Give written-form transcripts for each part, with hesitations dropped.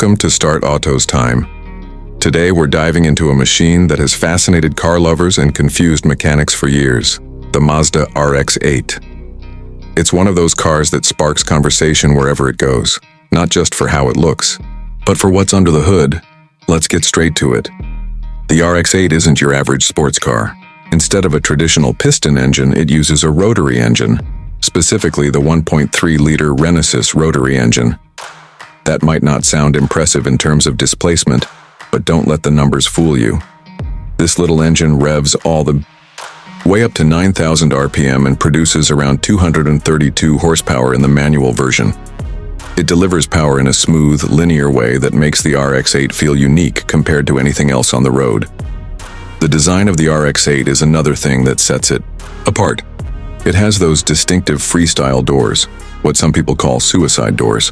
Welcome to Start Autoz Time. Today we're diving into a machine that has fascinated car lovers and confused mechanics for years, the Mazda RX-8. It's one of those cars that sparks conversation wherever it goes, not just for how it looks, but for what's under the hood. Let's get straight to it. The RX-8 isn't your average sports car. Instead of a traditional piston engine, it uses a rotary engine, specifically the 1.3-liter Renesis rotary engine. That might not sound impressive in terms of displacement, but don't let the numbers fool you. This little engine revs all the way up to 9,000 RPM and produces around 232 horsepower in the manual version. It delivers power in a smooth, linear way that makes the RX-8 feel unique compared to anything else on the road. The design of the RX-8 is another thing that sets it apart. It has those distinctive freestyle doors, what some people call suicide doors.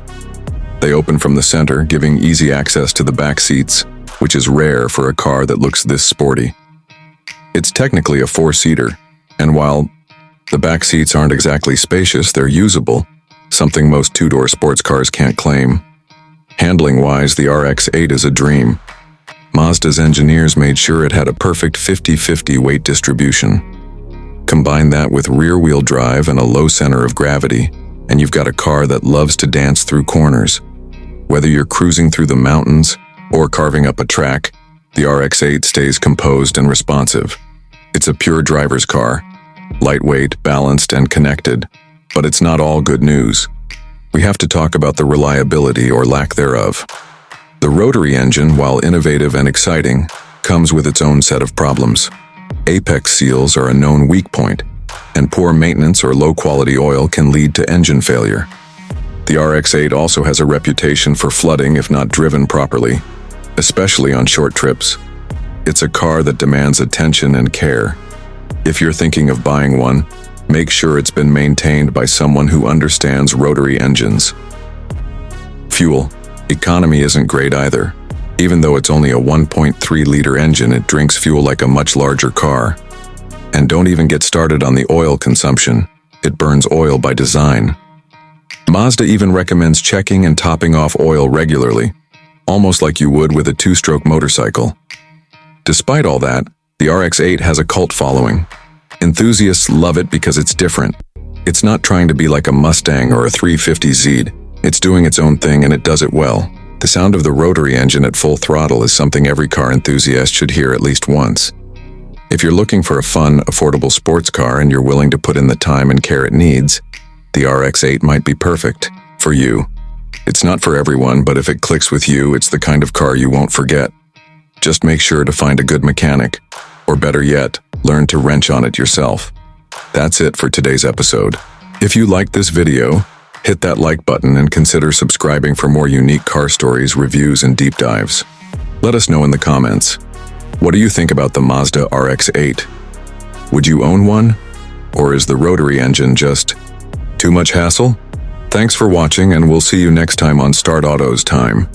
They open from the center, giving easy access to the back seats, which is rare for a car that looks this sporty. It's technically a four-seater, and while the back seats aren't exactly spacious, they're usable, something most two-door sports cars can't claim. Handling-wise, the RX-8 is a dream. Mazda's engineers made sure it had a perfect 50-50 weight distribution. Combine that with rear-wheel drive and a low center of gravity, and you've got a car that loves to dance through corners. Whether you're cruising through the mountains or carving up a track, the RX-8 stays composed and responsive. It's a pure driver's car, lightweight, balanced, and connected, but it's not all good news. We have to talk about the reliability or lack thereof. The rotary engine, while innovative and exciting, comes with its own set of problems. Apex seals are a known weak point, and poor maintenance or low-quality oil can lead to engine failure. The RX-8 also has a reputation for flooding if not driven properly, especially on short trips. It's a car that demands attention and care. If you're thinking of buying one, make sure it's been maintained by someone who understands rotary engines. Fuel economy isn't great either. Even though it's only a 1.3-liter engine, it drinks fuel like a much larger car. And don't even get started on the oil consumption. It burns oil by design. Mazda even recommends checking and topping off oil regularly, almost like you would with a two-stroke motorcycle. Despite all that, the RX-8 has a cult following. Enthusiasts love it because it's different. It's not trying to be like a Mustang or a 350Z. It's doing its own thing and it does it well. The sound of the rotary engine at full throttle is something every car enthusiast should hear at least once. If you're looking for a fun, affordable sports car and you're willing to put in the time and care it needs, the RX-8 might be perfect for you. It's not for everyone, but if it clicks with you, it's the kind of car you won't forget. Just make sure to find a good mechanic, or better yet, learn to wrench on it yourself. That's it for today's episode. If you liked this video, hit that like button and consider subscribing for more unique car stories, reviews, and deep dives. Let us know in the comments. What do you think about the Mazda RX-8? Would you own one? Or is the rotary engine just too much hassle? Thanks for watching, and we'll see you next time on Start Autoz Time.